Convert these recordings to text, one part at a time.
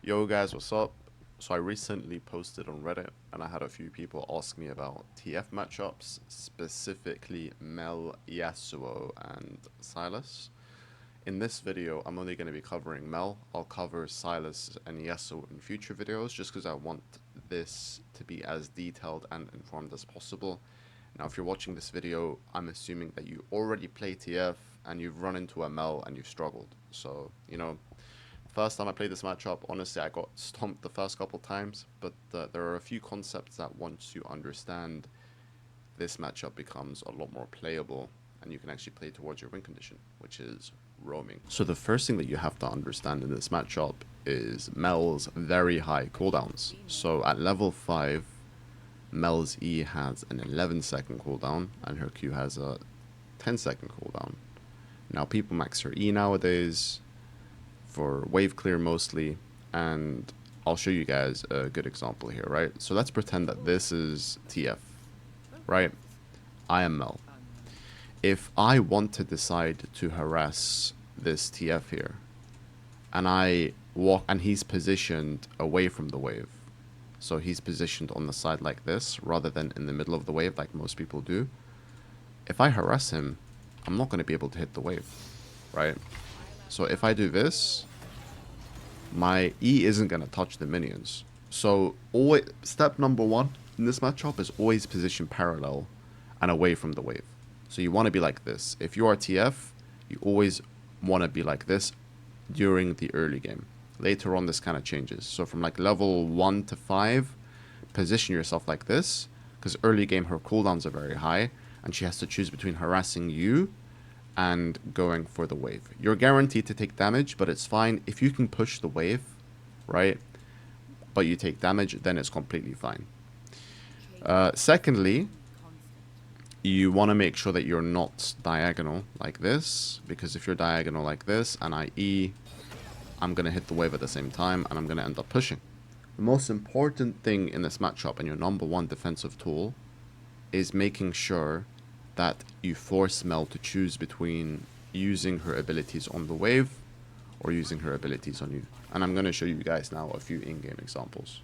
Yo guys, what's up? So I recently posted on Reddit and I had a few people ask me about TF matchups, specifically Mel, Yasuo, and Silas. In this video, I'm only going to be covering Mel. I'll cover Silas and Yasuo in future videos just because I want this to be as detailed and informed as possible. Now, if you're watching this video, I'm assuming that you already play TF and you've run into a Mel and you've struggled. So, first time I played this matchup, honestly, I got stomped the first couple times, but there are a few concepts that once you understand, this matchup becomes a lot more playable, and you can actually play towards your win condition, which is roaming. So the first thing that you have to understand in this matchup is Mel's very high cooldowns. So at level 5, Mel's E has an 11-second cooldown, and her Q has a 10-second cooldown. Now, people max her E nowadays for wave clear mostly, and I'll show you guys a good example here, right? So let's pretend that this is TF, right? I am Mel. If I want to decide to harass this TF here, and I walk, and he's positioned away from the wave, so he's positioned on the side like this rather than in the middle of the wave like most people do. If I harass him, I'm not going to be able to hit the wave, right? So if I do this, my E isn't going to touch the minions. So always, step number 1 in this matchup is always position parallel and away from the wave. So you want to be like this. If you are TF, you always want to be like this during the early game. Later on, this kind of changes. So from like level 1 to 5, position yourself like this, because early game her cooldowns are very high, and she has to choose between harassing you and going for the wave. You're guaranteed to take damage, but it's fine. If you can push the wave, right, but you take damage, then it's completely fine. Secondly, you want to make sure that you're not diagonal like this, because if you're diagonal like this and I E, I'm going to hit the wave at the same time and I'm going to end up pushing. The most important thing in this matchup and your number 1 defensive tool is making sure that you force Mel to choose between using her abilities on the wave or using her abilities on you. And I'm going to show you guys now a few in-game examples.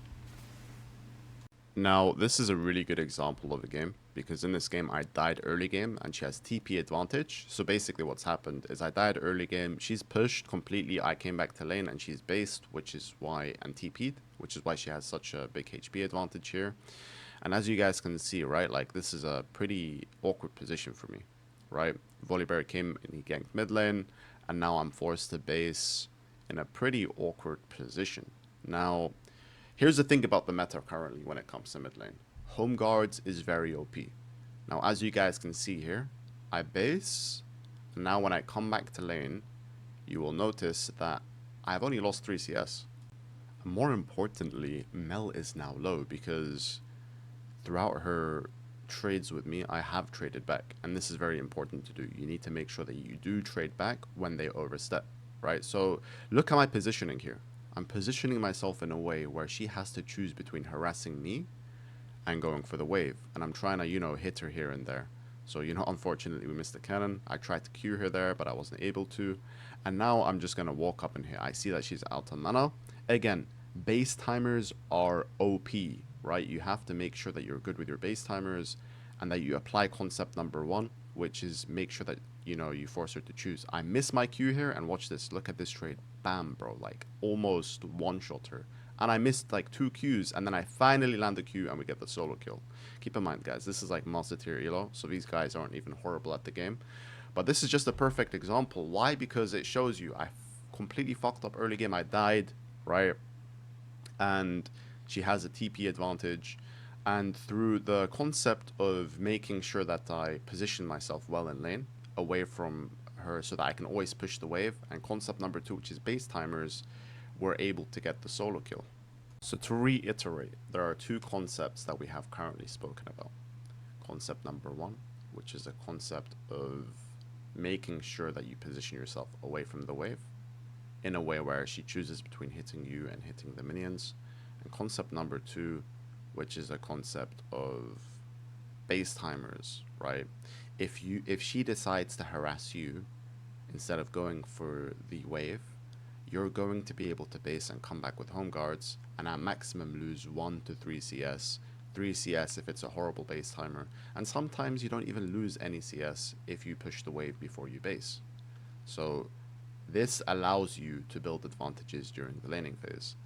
Now, this is a really good example of a game, because in this game I died early game and she has TP advantage. So basically what's happened is I died early game, she's pushed completely, I came back to lane and she's based, which is why, and TP'd, which is why she has such a big HP advantage here. And as you guys can see, right, like this is a pretty awkward position for me, right? Volibear came and he ganked mid lane, and now I'm forced to base in a pretty awkward position. Now, here's the thing about the meta currently when it comes to mid lane. Home guards is very OP. Now, as you guys can see here, I base, and now when I come back to lane, you will notice that I've only lost 3 CS. And more importantly, Mel is now low because throughout her trades with me, I have traded back, and this is very important to do. You need to make sure that you do trade back when they overstep, right? So look at my positioning here. I'm positioning myself in a way where she has to choose between harassing me and going for the wave, and I'm trying to, hit her here and there. So, unfortunately we missed the cannon. I tried to Q her there, but I wasn't able to. And now I'm just going to walk up in here. I see that she's out on mana. Again, base timers are OP, right? You have to make sure that you're good with your base timers and that you apply concept number 1, which is make sure that, you force her to choose. I miss my Q here, and watch this. Look at this trade. Bam, bro. Like, almost one-shot her. And I missed like 2 Qs, and then I finally land the Q and we get the solo kill. Keep in mind, guys, this is like master tier elo, so these guys aren't even horrible at the game. But this is just a perfect example. Why? Because it shows you I completely fucked up early game. I died, right? And she has a TP advantage. And through the concept of making sure that I position myself well in lane, away from her, so that I can always push the wave, and concept number 2, which is base timers, we're able to get the solo kill. So to reiterate, there are 2 concepts that we have currently spoken about. Concept number 1, which is a concept of making sure that you position yourself away from the wave in a way where she chooses between hitting you and hitting the minions. And concept number 2, which is a concept of base timers, right? If she decides to harass you instead of going for the wave, you're going to be able to base and come back with home guards, and at maximum lose 1 to 3 CS. 3 CS if it's a horrible base timer, and sometimes you don't even lose any CS if you push the wave before you base. So this allows you to build advantages during the laning phase.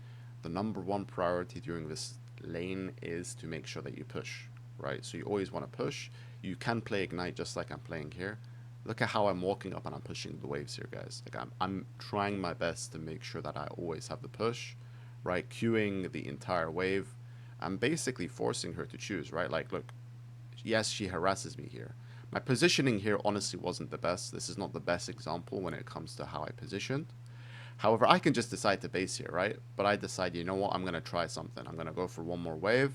The number one priority during this lane is to make sure that you push, right? So you always want to push. You can play Ignite just like I'm playing here. Look at how I'm walking up and I'm pushing the waves here, guys. Like I'm trying my best to make sure that I always have the push, right? Queuing the entire wave. I'm basically forcing her to choose, right? Like, look, yes, she harasses me here. My positioning here honestly wasn't the best. This is not the best example when it comes to how I positioned. However, I can just decide to base here, right? But I decide, you know what, I'm going to try something. I'm going to go for one more wave,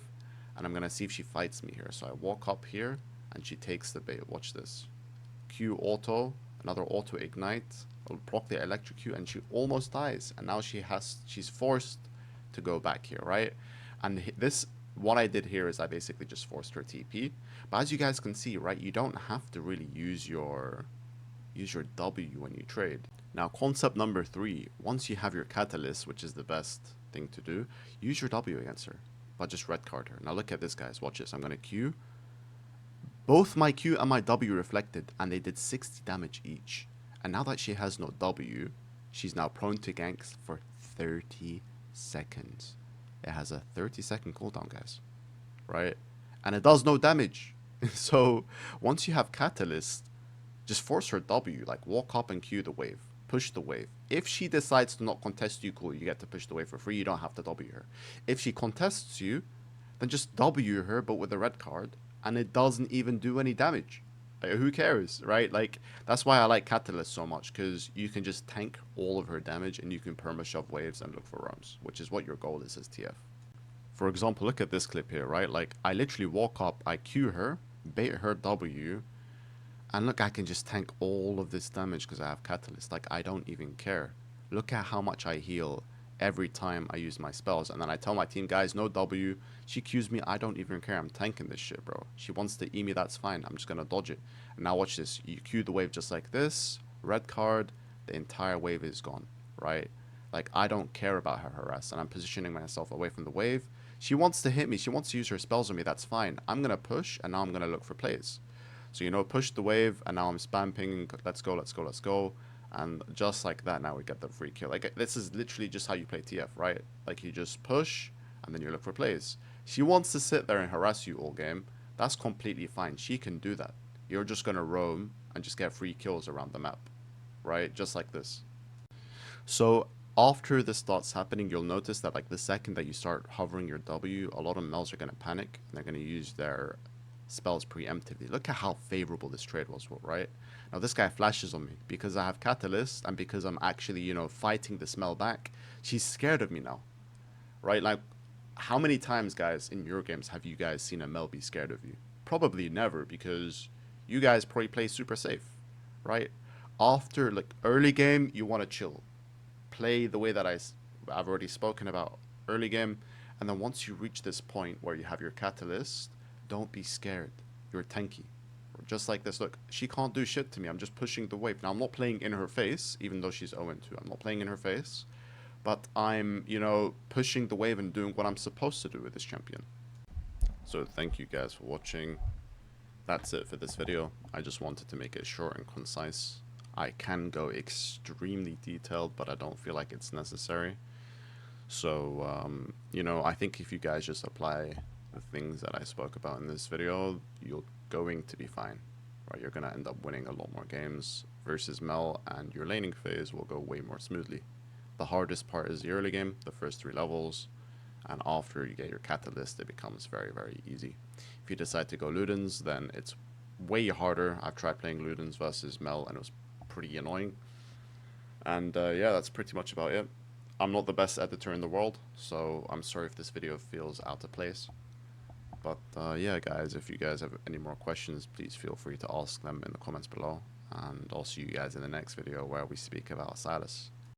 and I'm going to see if she fights me here. So I walk up here, and she takes the bait. Watch this. Q auto, another auto ignite. I'll proc the electrocute, and she almost dies. And now she's forced to go back here, right? And this, what I did here is I basically just forced her TP. But as you guys can see, right, you don't have to really use your W when you trade. Now, concept number 3, once you have your catalyst, which is the best thing to do, use your W against her, but just red card her. Now look at this, guys. Watch this. I'm going to Q. Both my Q and my W reflected, and they did 60 damage each. And now that she has no W, she's now prone to ganks for 30 seconds. It has a 30-second cooldown, guys, right? And it does no damage. So once you have catalyst, just force her W, like walk up and Q the wave, push the wave. If she decides to not contest you, cool, you get to push the wave for free, you don't have to W her. If she contests you, then just W her, but with a red card, and it doesn't even do any damage. Like, who cares, right? Like, that's why I like Catalyst so much, because you can just tank all of her damage, and you can perma-shove waves and look for roams, which is what your goal is as TF. For example, look at this clip here, right? Like, I literally walk up, I Q her, bait her W, and look, I can just tank all of this damage because I have Catalyst. Like, I don't even care. Look at how much I heal every time I use my spells. And then I tell my team, guys, no W. She Qs me. I don't even care. I'm tanking this shit, bro. She wants to E me. That's fine. I'm just going to dodge it. And now watch this. You Q the wave just like this. Red card. The entire wave is gone, right? Like, I don't care about her harass. And I'm positioning myself away from the wave. She wants to hit me. She wants to use her spells on me. That's fine. I'm going to push. And now I'm going to look for plays. So, you know, push the wave, and now I'm spam pinging, let's go, let's go, let's go. And just like that, now we get the free kill. Like, this is literally just how you play TF, right? Like, you just push, and then you look for plays. She wants to sit there and harass you all game. That's completely fine. She can do that. You're just going to roam and just get free kills around the map, right? Just like this. So, after this starts happening, you'll notice that, like, the second that you start hovering your W, a lot of Mels are going to panic, and they're going to use their spells preemptively. Look at how favorable this trade was, right? Now this guy flashes on me because I have Catalyst, and because I'm actually, you know, fighting the smell back. She's scared of me now, right? Like, how many times, guys, in your games have you guys seen a Mel be scared of you? Probably never, because you guys probably play super safe, right? After, like, early game, you want to chill. Play the way that I've already spoken about early game, and then once you reach this point where you have your Catalyst, don't be scared. You're tanky. Just like this. Look, she can't do shit to me. I'm just pushing the wave. Now, I'm not playing in her face, even though she's 0-2. I'm not playing in her face. But I'm, you know, pushing the wave and doing what I'm supposed to do with this champion. So, thank you guys for watching. That's it for this video. I just wanted to make it short and concise. I can go extremely detailed, but I don't feel like it's necessary. So, you know, I think if you guys just apply the things that I spoke about in this video, you're going to be fine, right? You're going to end up winning a lot more games versus Mel, and your laning phase will go way more smoothly. The hardest part is the early game, the first 3 levels, and after you get your Catalyst, it becomes very, very easy. If you decide to go Ludens, then it's way harder. I've tried playing Ludens versus Mel, and it was pretty annoying. And yeah, that's pretty much about it. I'm not the best editor in the world, so I'm sorry if this video feels out of place. But yeah, guys, if you guys have any more questions, please feel free to ask them in the comments below. And I'll see you guys in the next video where we speak about Silas.